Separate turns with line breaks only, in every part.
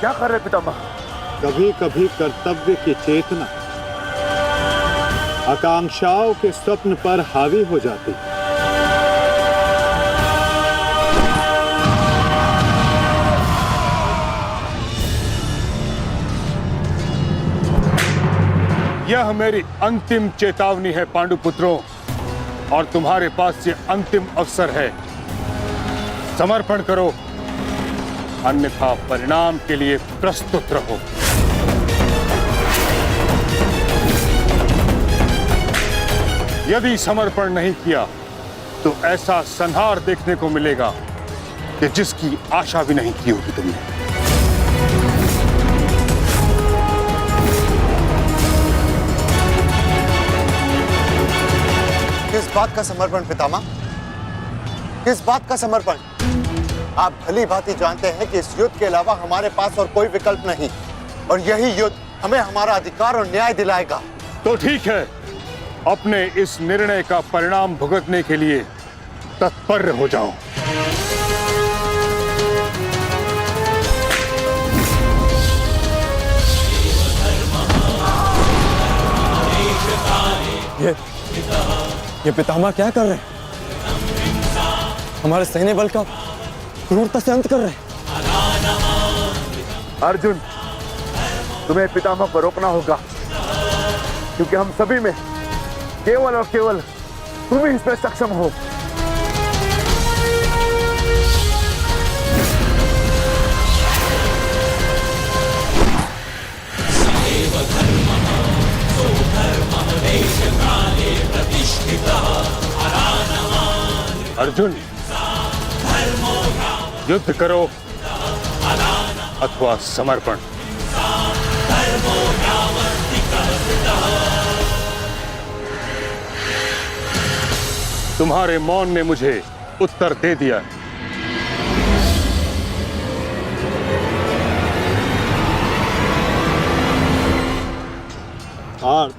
क्या कर रहे पितामह?
कभी कभी कर्तव्य की चेतना आकांक्षाओं के स्वप्न पर हावी हो जाती।
यह मेरी अंतिम चेतावनी है पांडुपुत्रों, और तुम्हारे पास ये अंतिम अवसर है। समर्पण करो, अन्यथा परिणाम के लिए प्रस्तुत रहो। यदि समर्पण नहीं किया तो ऐसा संहार देखने को मिलेगा कि जिसकी आशा भी नहीं की होगी तुमने।
किस बात का समर्पण पितामह? किस बात का समर्पण? आप भली भांति जानते हैं कि इस युद्ध के अलावा हमारे पास और कोई विकल्प नहीं, और यही युद्ध हमें हमारा अधिकार और न्याय दिलाएगा।
तो ठीक है, अपने इस निर्णय का परिणाम भुगतने के लिए तत्पर हो जाओ।
ये पितामह क्या कर रहे हैं? हमारे सैन्य बल का क्रूरता से अंत कर रहे हैं।
अर्जुन, तुम्हें पितामह को रोकना होगा, क्योंकि हम सभी में केवल और केवल तुम ही इसमें सक्षम हो। अर्जुन, युद्ध करो अथवा समर्पण। तुम्हारे मौन ने मुझे उत्तर दे दिया।
और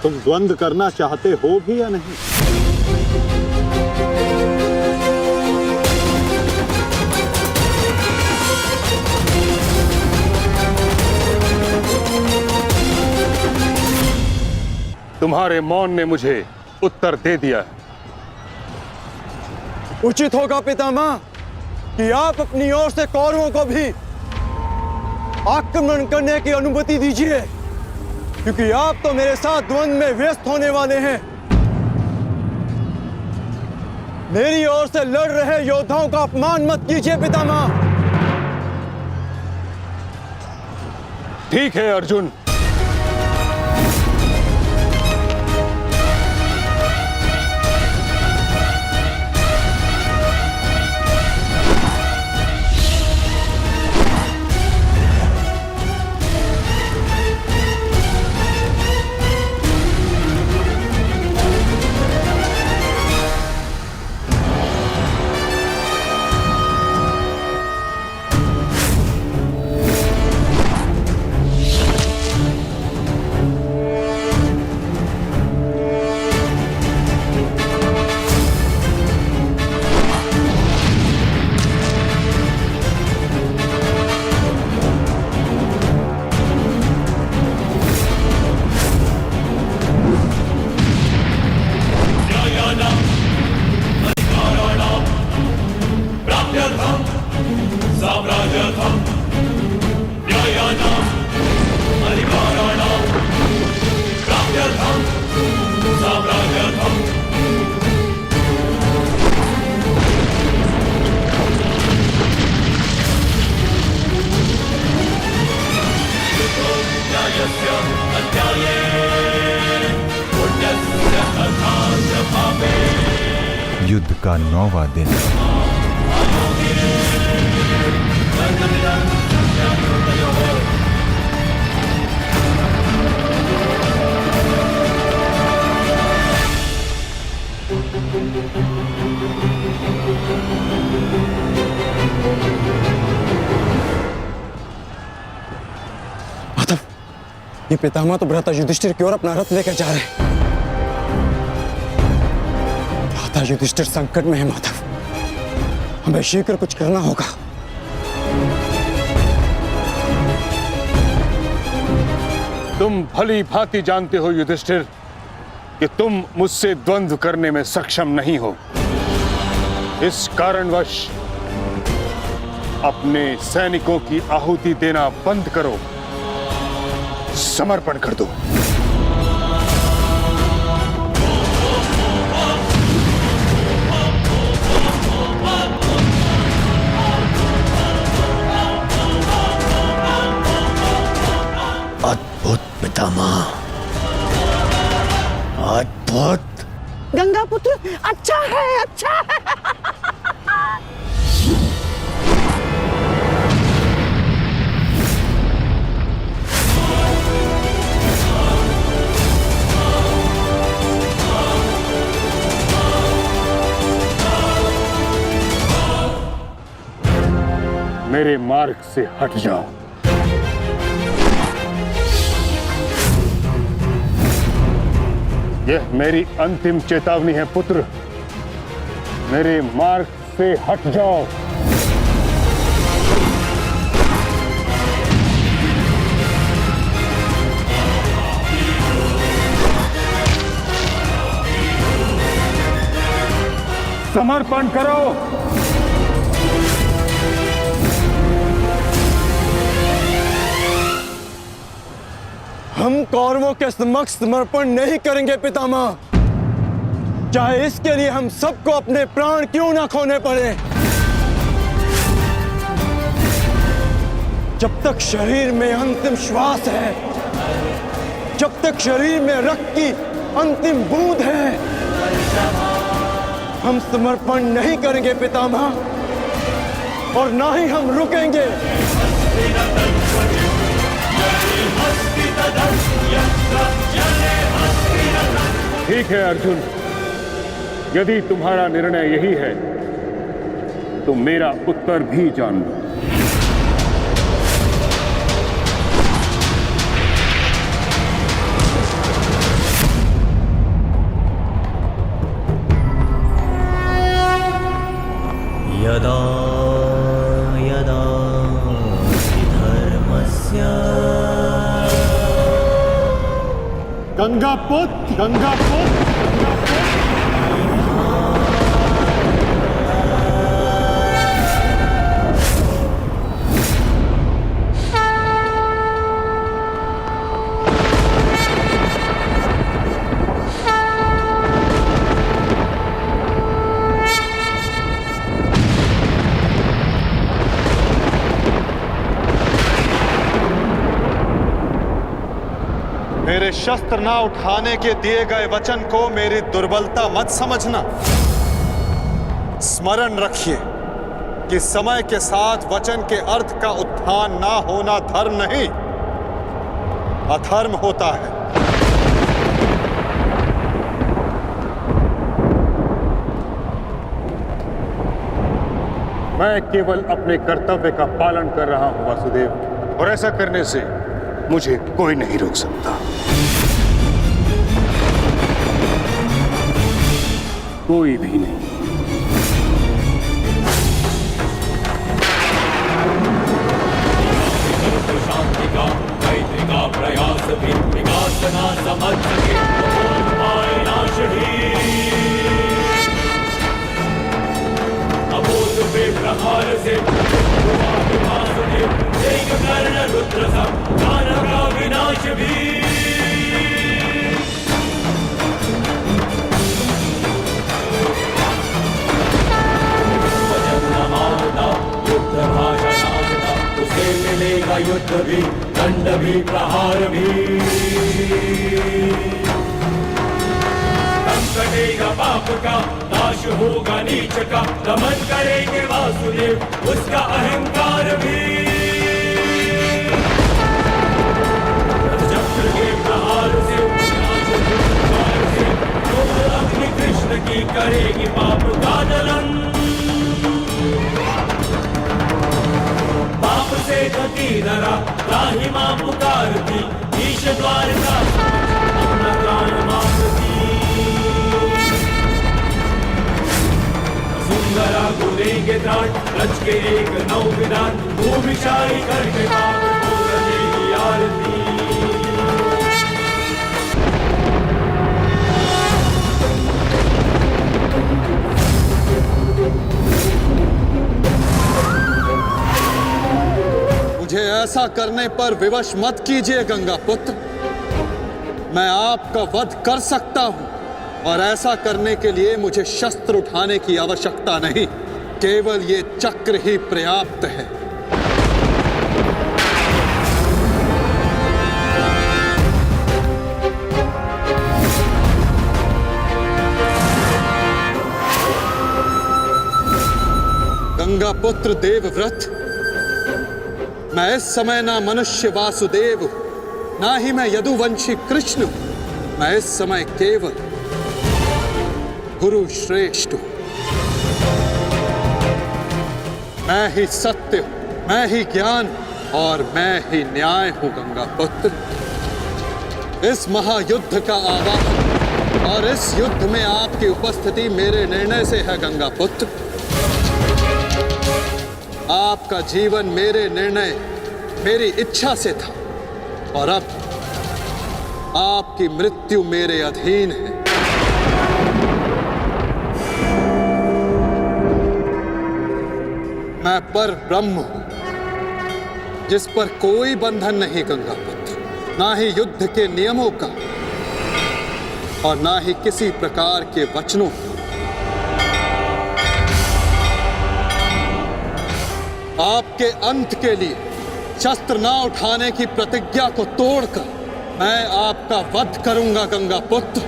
तुम द्वंद्व करना चाहते हो भी या नहीं?
तुम्हारे मौन ने मुझे उत्तर दे दिया।
उचित होगा पितामह कि आप अपनी ओर से कौरवों को भी आक्रमण करने की अनुमति दीजिए, क्योंकि आप तो मेरे साथ द्वंद्व में व्यस्त होने वाले हैं। मेरी ओर से लड़ रहे योद्धाओं का अपमान मत कीजिए पितामह।
ठीक है अर्जुन,
युद्ध का 9वां दिन।
माधव, ये पितामह तो भ्राता युधिष्ठिर की ओर अपना रथ लेकर जा रहे हैं। भ्राता युधिष्ठिर संकट में है माधव, हमें शीघ्र कुछ करना होगा।
तुम भली भांति जानते हो युधिष्ठिर कि तुम मुझसे द्वंद्व करने में सक्षम नहीं हो। इस कारणवश अपने सैनिकों की आहुति देना बंद करो, समर्पण कर दो।
अद्भुत पितामह, अद्भुत।
गंगा पुत्र अच्छा है, अच्छा है।
मेरे मार्ग से हट जाओ। यह मेरी अंतिम चेतावनी है पुत्र, मेरे मार्ग से हट जाओ। समर्पण करो।
हम कौरवों के समक्ष समर्पण नहीं करेंगे पितामह, चाहे इसके लिए हम सबको अपने प्राण क्यों ना खोने पड़े। जब तक शरीर में अंतिम श्वास है, जब तक शरीर में रक्त की अंतिम बूंद है, हम समर्पण नहीं करेंगे पितामह, और ना ही हम रुकेंगे।
ठीक है अर्जुन, यदि तुम्हारा निर्णय यही है तो मेरा उत्तर भी जान लो।
यदा यदा धर्मस्य
गंगापुत्र, गंगापुत्र। मेरे शस्त्र ना उठाने के दिए गए वचन को मेरी दुर्बलता मत समझना। स्मरण रखिए कि समय के साथ वचन के अर्थ का उत्थान ना होना धर्म नहीं, अधर्म होता है।
मैं केवल अपने कर्तव्य का पालन कर रहा हूं वासुदेव, और ऐसा करने से मुझे कोई नहीं रोक सकता। कोई भी नहीं।
शांति का मैत्री का प्रयास भी विकास ना समझ सके तो पाए नाश ही। अबोध पे प्रहार से कर्ण रुद्र सब दानव का विनाश भी। युद्ध भाषा नाचता उसे मिलेगा युद्ध भी, दंड भी, प्रहार भी। कम कटेगा पाप का, नाश होगा नीच का, दमन करेंगे वासुदेव उसका अहंकार भी। चक्र के प्रहार से अग्नि कृष्ण की करेगी पाप का दलन। पाप से गति धरा राही मां पुकारती, ईश द्वार का अपना प्राण मांगती। सुंदरा को देंगे त्राण, रच के एक नौ विधान, भूमिशाई करके पाप को करेगी आरती।
ऐसा करने पर विवश मत कीजिए गंगा पुत्र। मैं आपका वध कर सकता हूं और ऐसा करने के लिए मुझे शस्त्र उठाने की आवश्यकता नहीं, केवल ये चक्र ही पर्याप्त है। गंगा पुत्र देवव्रत, मैं इस समय ना मनुष्य वासुदेव, ना ही मैं यदुवंशी कृष्ण, मैं इस समय केवल गुरु श्रेष्ठ हूं। मैं ही सत्य हूं, मैं ही ज्ञान और मैं ही न्याय हूं गंगा पुत्र। इस महायुद्ध का आवाहन और इस युद्ध में आपकी उपस्थिति मेरे निर्णय से है गंगा पुत्र। आपका जीवन मेरे निर्णय, मेरी इच्छा से था और अब आपकी मृत्यु मेरे अधीन है। मैं पर ब्रह्म हूं, जिस पर कोई बंधन नहीं गंगा पुत्र, ना ही युद्ध के नियमों का और ना ही किसी प्रकार के वचनों का। आपके अंत के लिए शस्त्र ना उठाने की प्रतिज्ञा को तोड़कर मैं आपका वध करूंगा गंगा पुत्र।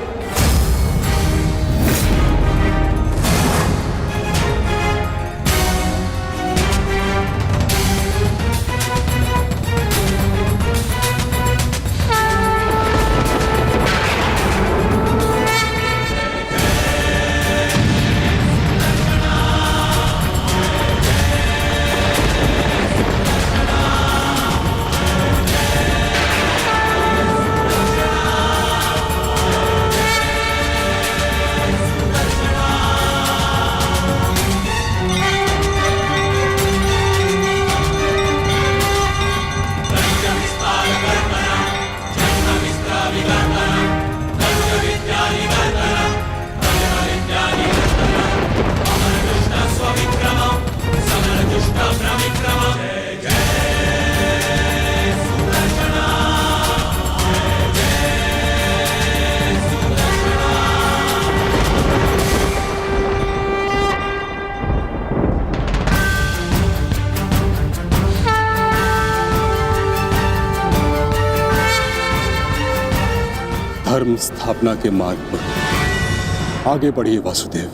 धर्म स्थापना के मार्ग पर आगे बढ़िए वासुदेव।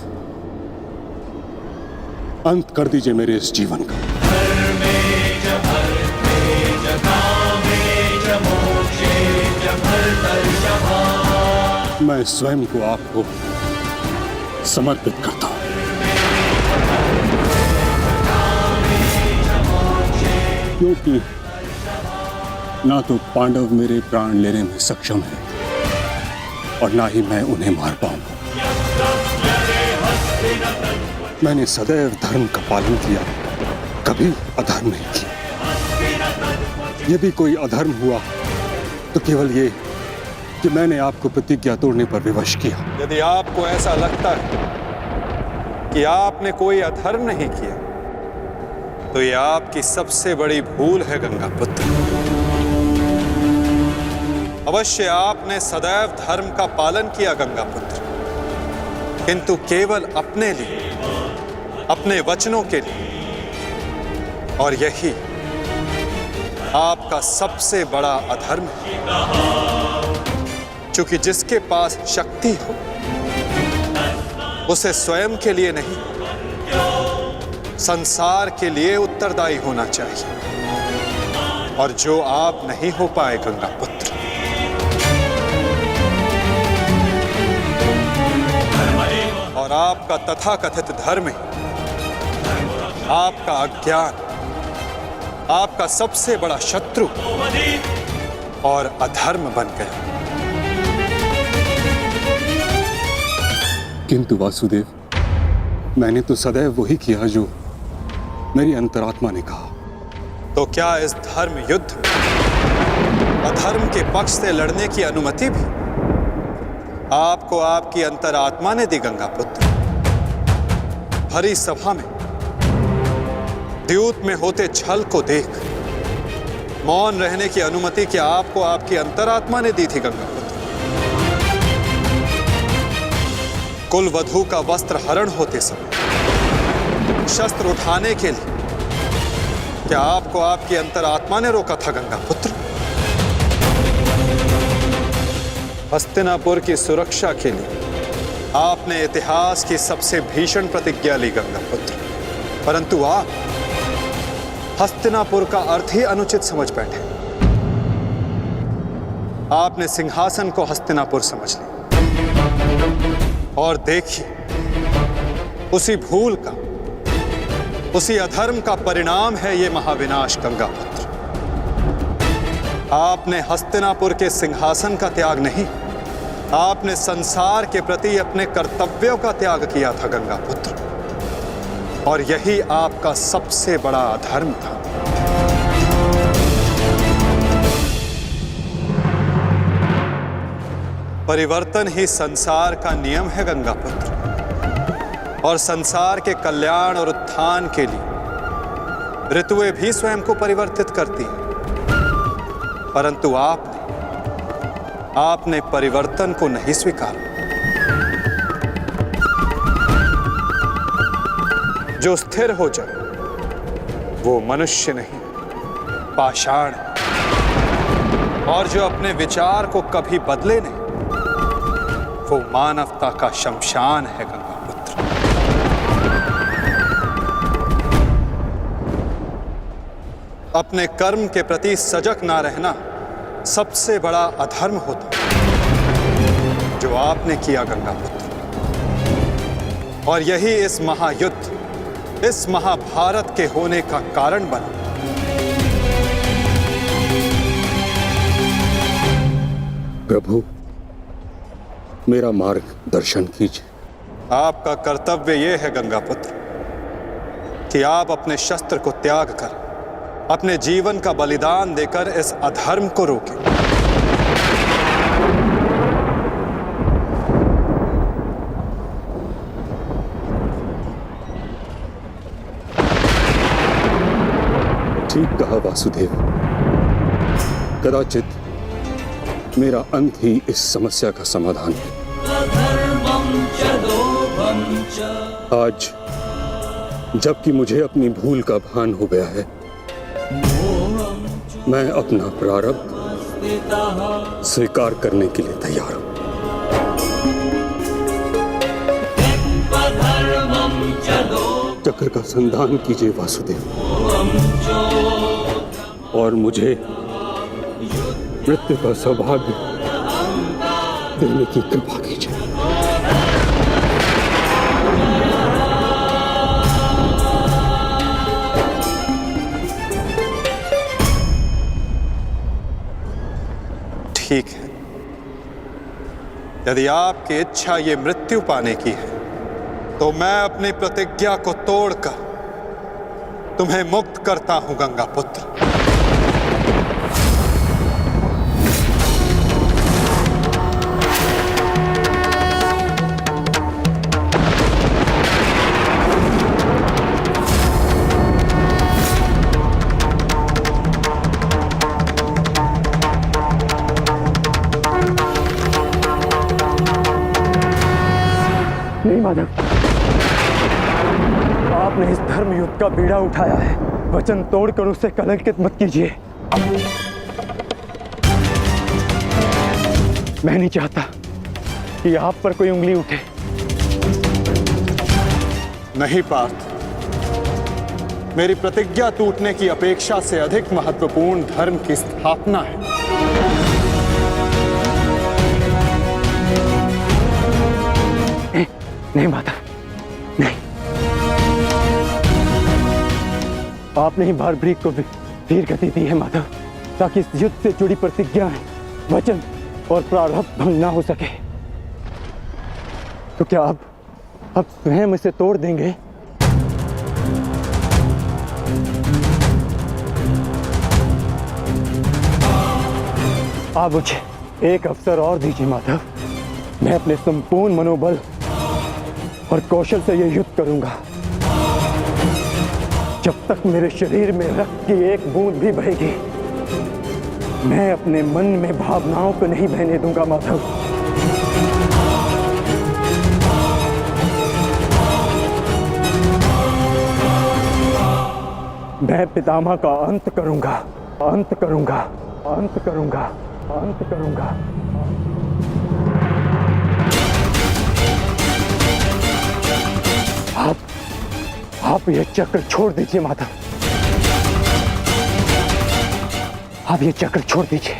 अंत कर दीजिए मेरे इस जीवन का। मैं स्वयं को आपको समर्पित करता हूं। क्योंकि ना तो पांडव मेरे प्राण लेने में सक्षम है और ना ही मैं उन्हें मार पाऊंगा। मैंने सदैव धर्म का पालन किया, कभी अधर्म नहीं किया। यदि कोई अधर्म हुआ तो केवल ये कि मैंने आपको प्रतिज्ञा तोड़ने पर विवश किया।
यदि आपको ऐसा लगता है कि आपने कोई अधर्म नहीं किया तो यह आपकी सबसे बड़ी भूल है गंगा पुत्र। अवश्य आपने सदैव धर्म का पालन किया गंगा पुत्र, किंतु केवल अपने लिए, अपने वचनों के लिए, और यही आपका सबसे बड़ा अधर्म है। क्योंकि जिसके पास शक्ति हो उसे स्वयं के लिए नहीं, संसार के लिए उत्तरदायी होना चाहिए, और जो आप नहीं हो पाए गंगा पुत्र। और आपका तथाकथित धर्म ही आपका अज्ञान, आपका सबसे बड़ा शत्रु और अधर्म बन गया।
किंतु वासुदेव, मैंने तो सदैव वही किया जो मेरी अंतरात्मा ने कहा।
तो क्या इस धर्म युद्ध में अधर्म के पक्ष से लड़ने की अनुमति भी आपको आपकी अंतरात्मा ने दी गंगा पुत्र? भरी सभा में द्यूत में होते छल को देख मौन रहने की अनुमति क्या आपको आपकी अंतरात्मा ने दी थी गंगा पुत्र? कुल वधू का वस्त्र हरण होते समय शस्त्र उठाने के लिए क्या आपको आपकी अंतरात्मा ने रोका था गंगा पुत्र? हस्तिनापुर की सुरक्षा के लिए आपने इतिहास की सबसे भीषण प्रतिज्ञा ली गंगा पुत्र, परंतु आप हस्तिनापुर का अर्थ ही अनुचित समझ बैठे। आपने सिंहासन को हस्तिनापुर समझ लिया और देखिए उसी भूल का, उसी अधर्म का परिणाम है ये महाविनाश गंगा पुत्र। आपने हस्तिनापुर के सिंहासन का त्याग नहीं, आपने संसार के प्रति अपने कर्तव्यों का त्याग किया था गंगा पुत्र, और यही आपका सबसे बड़ा अधर्म था। परिवर्तन ही संसार का नियम है गंगा पुत्र, और संसार के कल्याण और उत्थान के लिए ऋतुएं भी स्वयं को परिवर्तित करती हैं, परंतु आपने परिवर्तन को नहीं स्वीकारा। जो स्थिर हो जाए वो मनुष्य नहीं, पाषाण है, और जो अपने विचार को कभी बदले नहीं वो मानवता का शमशान है गंगा पुत्र। अपने कर्म के प्रति सजग ना रहना सबसे बड़ा अधर्म होता जो आपने किया गंगा पुत्र, और यही इस महायुद्ध, इस महाभारत के होने का कारण बना।
प्रभु, मेरा मार्गदर्शन कीजिए।
आपका कर्तव्य यह है गंगा पुत्र कि आप अपने शस्त्र को त्याग कर अपने जीवन का बलिदान देकर इस अधर्म को रोकें।
ठीक कहा वासुदेव, कदाचित मेरा अंत ही इस समस्या का समाधान है। आज जबकि मुझे अपनी भूल का भान हो गया है, मैं अपना प्रारब्ध स्वीकार करने के लिए तैयार हूं। चक्र का संधान कीजिए वासुदेव, और मुझे मृत्यु का सौभाग्य देने की कृपा कीजिए।
ठीक है, यदि आपकी इच्छा ये मृत्यु पाने की है तो मैं अपनी प्रतिज्ञा को तोड़कर तुम्हें मुक्त करता हूं गंगा पुत्र।
नहीं माधव, आपने इस धर्म युद्ध का बीड़ा उठाया है, वचन तोड़कर उसे कलंकित मत कीजिए। मैं नहीं चाहता कि आप पर कोई उंगली उठे।
नहीं पार्थ, मेरी प्रतिज्ञा टूटने की अपेक्षा से अधिक महत्वपूर्ण धर्म की स्थापना है।
नहीं माता, नहीं। आपने ही भारभृग को वीर गति दी है माधव, ताकि इस युद्ध से जुड़ी प्रतिज्ञाएं, वचन और प्रारब्ध भंग ना हो सके। तो क्या आप स्वयं इसे तोड़ देंगे? आप मुझे एक अवसर और दीजिए माधव, मैं अपने संपूर्ण मनोबल और कौशल से यह युद्ध करूंगा। जब तक मेरे शरीर में रक्त की एक बूंद भी बहेगी, मैं अपने मन में भावनाओं को नहीं बहने दूंगा माधव। मैं पितामह का अंत करूंगा, अंत करूंगा, अंत करूंगा, अंत करूंगा। आप ये चक्र छोड़ दीजिए माधव, आप ये चक्र छोड़ दीजिए।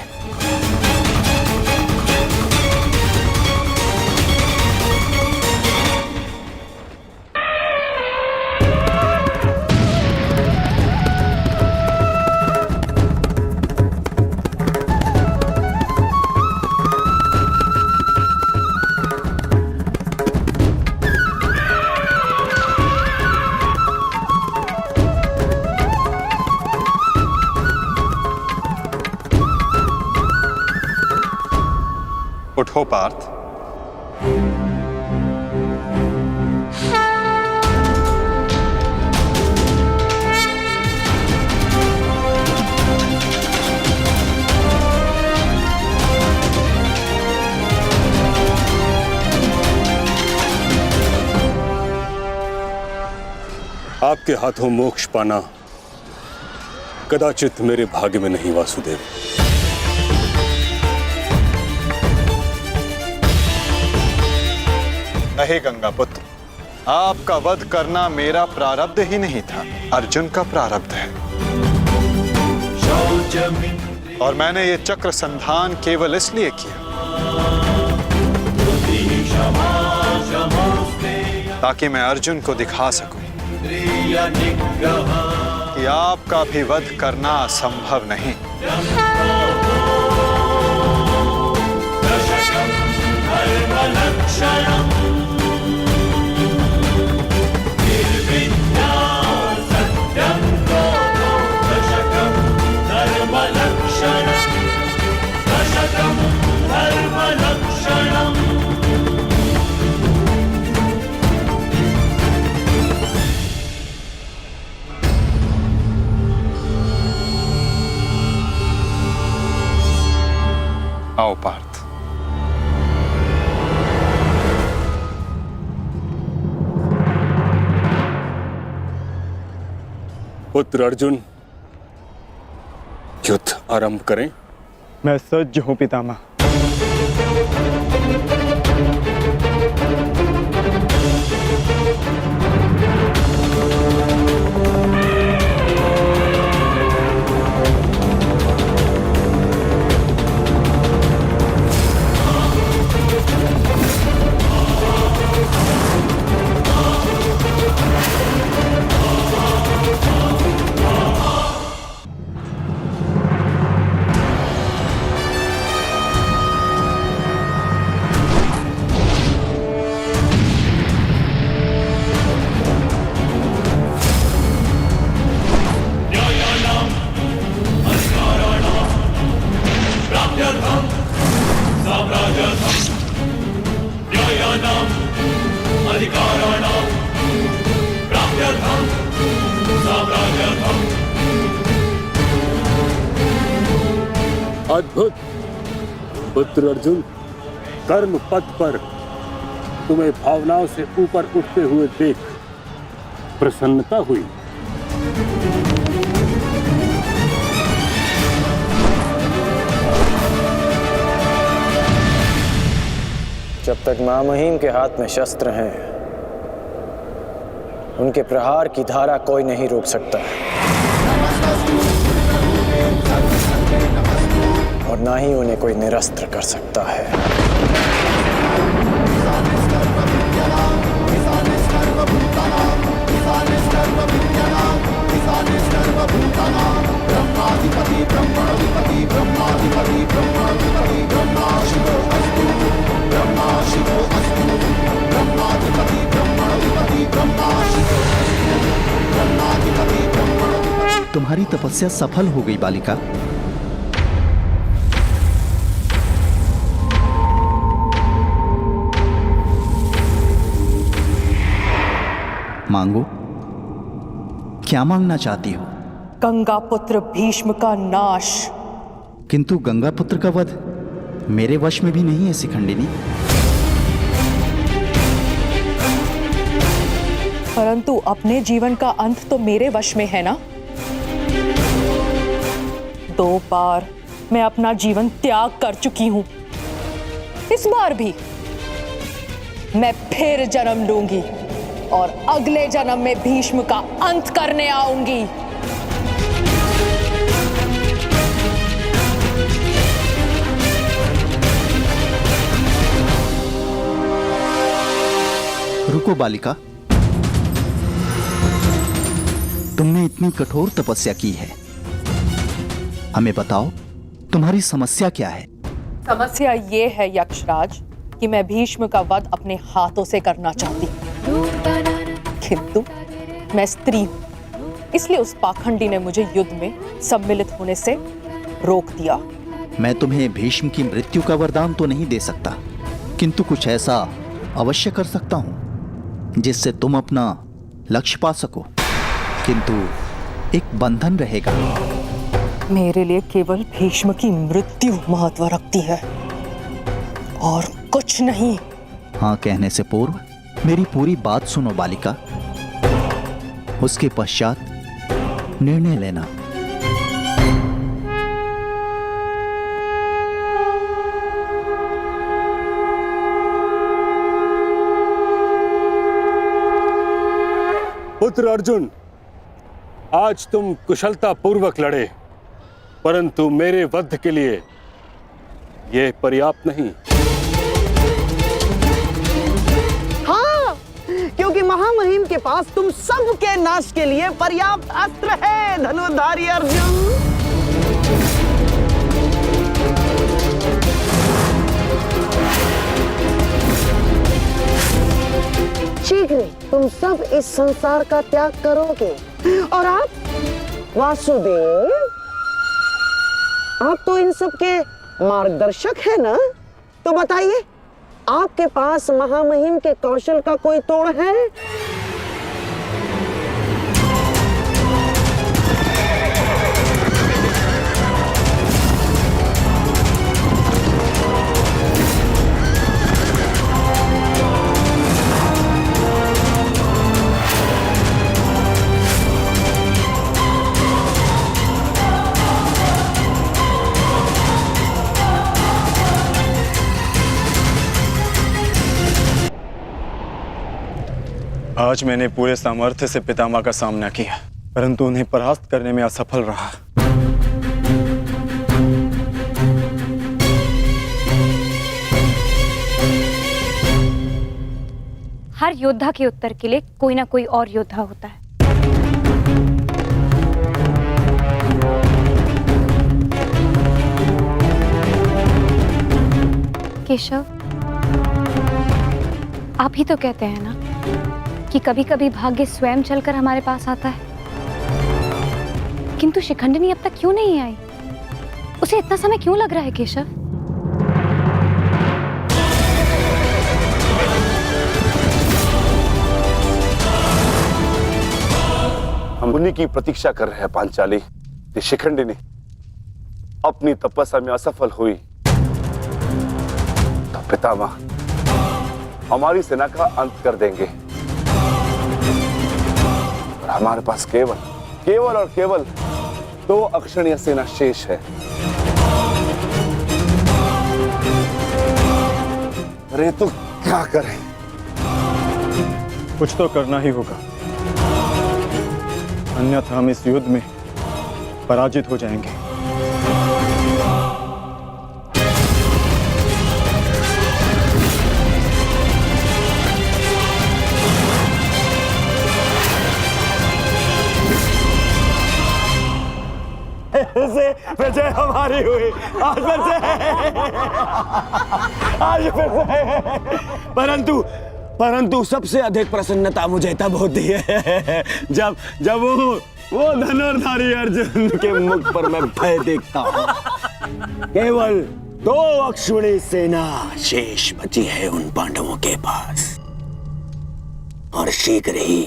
उठो पार्थ।
आपके हाथों मोक्ष पाना कदाचित मेरे भाग्य में नहीं वासुदेव।
नहीं गंगा पुत्र, आपका वध करना मेरा प्रारब्ध ही नहीं था, अर्जुन का प्रारब्ध है। और मैंने ये चक्र संधान केवल इसलिए किया ताकि मैं अर्जुन को दिखा सकूं कि आपका भी वध करना असंभव नहीं। आओ पार्थ।
पुत्र अर्जुन, युद्ध आरंभ करें।
मैं सज्ज हूं पितामह।
अद्भुत पुत्र अर्जुन, कर्म पथ पर तुम्हें भावनाओं से ऊपर उठते हुए देख प्रसन्नता हुई।
जब तक महामहिम के हाथ में शस्त्र हैं, उनके प्रहार की धारा कोई नहीं रोक सकता और ना ही उन्हें कोई निरस्त्र कर सकता है।
तुम्हारी तपस्या सफल हो गई बालिका। मांगो, क्या मांगना चाहती हो?
गंगा पुत्र भीष्म का नाश।
किंतु गंगापुत्र का वध मेरे वश में भी नहीं है शिखंडिनी।
परंतु अपने जीवन का अंत तो मेरे वश में है ना। 2 बार मैं अपना जीवन त्याग कर चुकी हूं। इस बार भी मैं फिर जन्म लूंगी और अगले जन्म में भीष्म का अंत करने आऊंगी।
रुको बालिका, तुमने इतनी कठोर तपस्या की है, हमें बताओ तुम्हारी समस्या क्या है?
समस्या ये है यक्षराज कि मैं भीष्म का वध अपने हाथों से करना चाहती हूँ, किंतु मैं स्त्री हूं, इसलिए उस पाखंडी ने मुझे युद्ध में सम्मिलित होने से रोक दिया।
मैं तुम्हें भीष्म की मृत्यु का वरदान तो नहीं दे सकता, किंतु कुछ ऐसा अवश्य कर सकता हूं जिससे तुम अपना लक्ष्य पा सको, किंतु एक बंधन रहेगा।
मेरे लिए केवल भीष्म की मृत्यु महत्व रखती है और कुछ नहीं।
हाँ कहने से पूर्व मेरी पूरी बात सुनो बालिका, उसके पश्चात निर्णय लेना।
पुत्र अर्जुन, आज तुम कुशलता पूर्वक लड़े, परंतु मेरे वध के लिए यह पर्याप्त नहीं।
हाँ, क्योंकि महामहिम के पास तुम सबके नाश के लिए पर्याप्त अस्त्र है धनुर्धारी अर्जुन। शीघ्र तुम सब इस संसार का त्याग करोगे और आप वासुदेव, आप तो इन सब के मार्गदर्शक है ना, तो बताइए आपके पास महामहिम के कौशल का कोई तोड़ है?
आज मैंने पूरे सामर्थ्य से पितामह का सामना किया, परंतु उन्हें परास्त करने में असफल रहा।
हर योद्धा के उत्तर के लिए कोई ना कोई और योद्धा होता है। केशव, आप ही तो कहते हैं ना कि कभी कभी भाग्य स्वयं चलकर हमारे पास आता है, किंतु शिखंडिनी अब तक क्यों नहीं आई? उसे इतना समय क्यों लग रहा है केशव?
हम उन्हीं की प्रतीक्षा कर रहे हैं पांचाली। कि शिखंडिनी अपनी तपस्या में असफल हुई तो पितामह हमारी सेना का अंत कर देंगे और हमारे पास केवल और केवल 2 अक्षणीय सेना शेष है। अरे तो क्या करें?
कुछ तो करना ही होगा, अन्यथा हम इस युद्ध में पराजित हो जाएंगे।
विजय हमारी हुई आज फिर से। परंतु सबसे अधिक प्रसन्नता मुझे तब होती है जब वो धनुर्धारी अर्जुन के मुख पर मैं भय देखता हूँ। केवल 2 अक्षुणी सेना शेष बची है उन पांडवों के पास और शीघ्र ही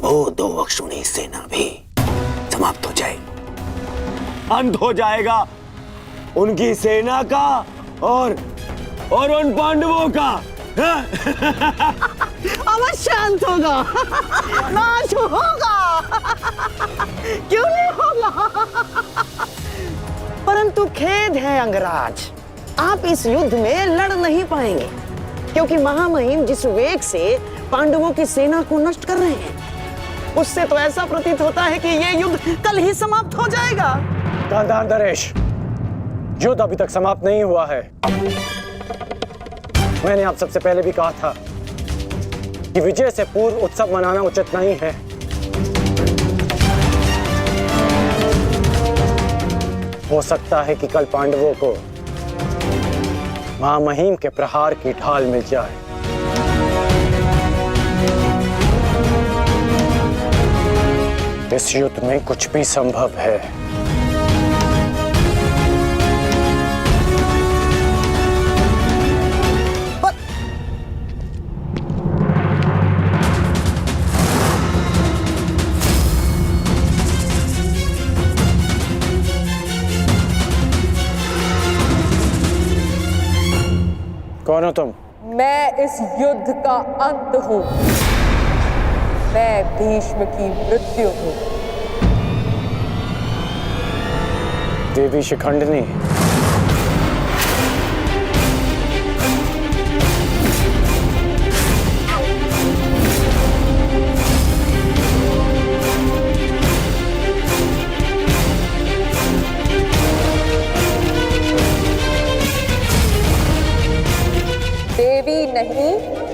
वो 2 अक्षुणी सेना भी समाप्त हो जाए। अंत हो जाएगा, उनकी सेना का और उन पांडवों का।
अवश्य अंत होगा, नाश होगा, क्यों नहीं होगा? परंतु खेद है अंगराज, आप इस युद्ध में लड़ नहीं पाएंगे, क्योंकि महामहिम जिस वेग से पांडवों की सेना को नष्ट कर रहे हैं, उससे तो ऐसा प्रतीत होता है कि यह युद्ध कल ही समाप्त हो जाएगा।
गांधार नरेश, युद्ध अभी तक समाप्त नहीं हुआ है। मैंने आप सबसे पहले भी कहा था कि विजय से पूर्व उत्सव मनाना उचित नहीं है। हो सकता है कि कल पांडवों को महामहिम के प्रहार की ढाल मिल जाए। इस युद्ध में कुछ भी संभव है। कौन हो तुम?
मैं इस युद्ध का अंत हूं। मैं भीष्म की मृत्यु हूं।
देवी शिखंडिनी,
देवी नहीं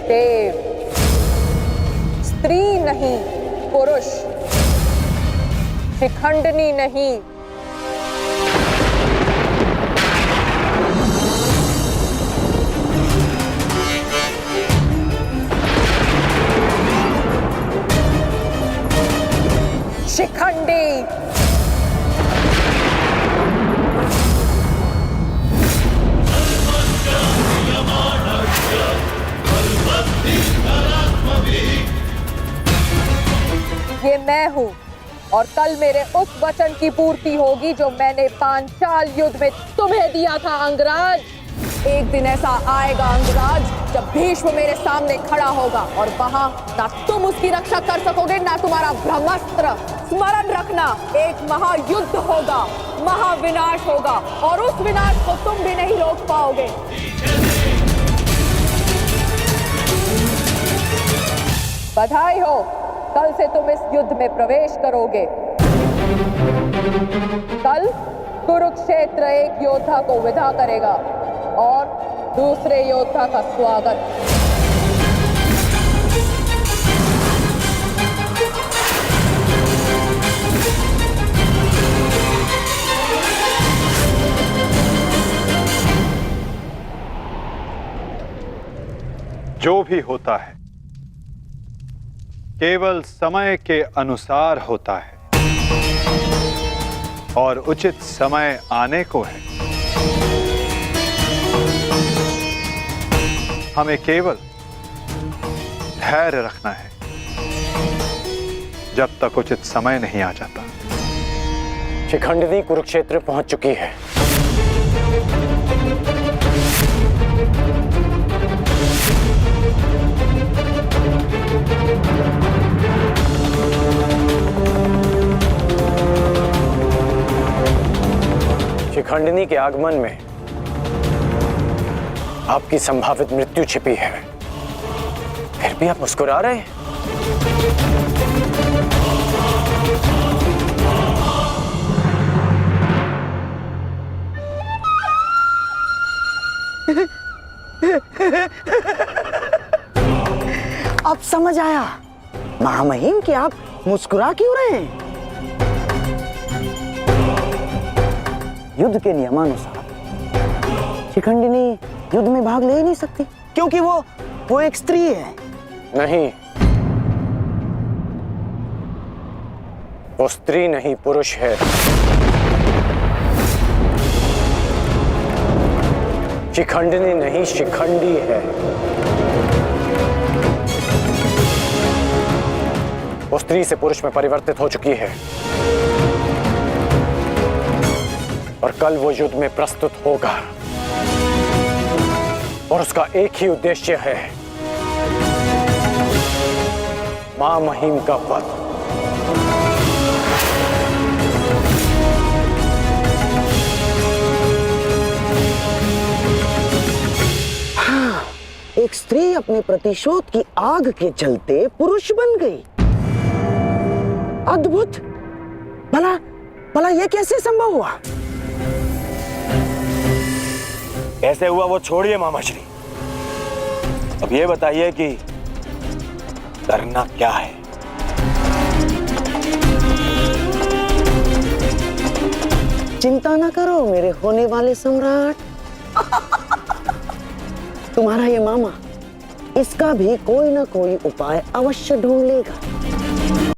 देव, स्त्री नहीं पुरुष, शिखंडिनी नहीं। शिखंडी। ये मैं हूँ और कल मेरे उस वचन की पूर्ति होगी जो मैंने पांचाल युद्ध में तुम्हें दिया था अंगराज। एक दिन ऐसा आएगा अंगराज जब भीष्म मेरे सामने खड़ा होगा और वहां ना तुम उसकी रक्षा कर सकोगे ना तुम्हारा ब्रह्मास्त्र। स्मरण रखना, एक महायुद्ध होगा, महाविनाश होगा और उस विनाश को तुम भी नहीं रोक पाओगे। बधाई हो, कल से तुम इस युद्ध में प्रवेश करोगे। कल कुरुक्षेत्र एक योद्धा को विदा करेगा और दूसरे योद्धा का स्वागत।
जो भी होता है केवल समय के अनुसार होता है और उचित समय आने को है। हमें केवल धैर्य रखना है जब तक उचित समय नहीं आ जाता।
शिखंडिनी कुरुक्षेत्र पहुंच चुकी है। शिखंडिनी के आगमन में आपकी संभावित मृत्यु छिपी है, फिर भी आप मुस्कुरा रहे हैं।
अब समझ आया महामहिम कि आप मुस्कुरा क्यों रहे हैं। युद्ध के नियमानुसार शिखंडिनी युद्ध में भाग ले ही नहीं सकती, क्योंकि वो एक स्त्री है।
नहीं, वो स्त्री नहीं पुरुष है। शिखंडिनी नहीं शिखंडी है। वो स्त्री से पुरुष में परिवर्तित हो चुकी है। और कल वो युद्ध में प्रस्तुत होगा और उसका एक ही उद्देश्य है, मां महिम का वध।
एक स्त्री अपने प्रतिशोध की आग के चलते पुरुष बन गई। अद्भुत। भला भला यह कैसे संभव हुआ?
कैसे हुआ वो छोड़िए मामाश्री, अब ये बताइए कि करना क्या है।
चिंता न करो मेरे होने वाले सम्राट। तुम्हारा ये मामा इसका भी कोई ना कोई उपाय अवश्य ढूंढ लेगा।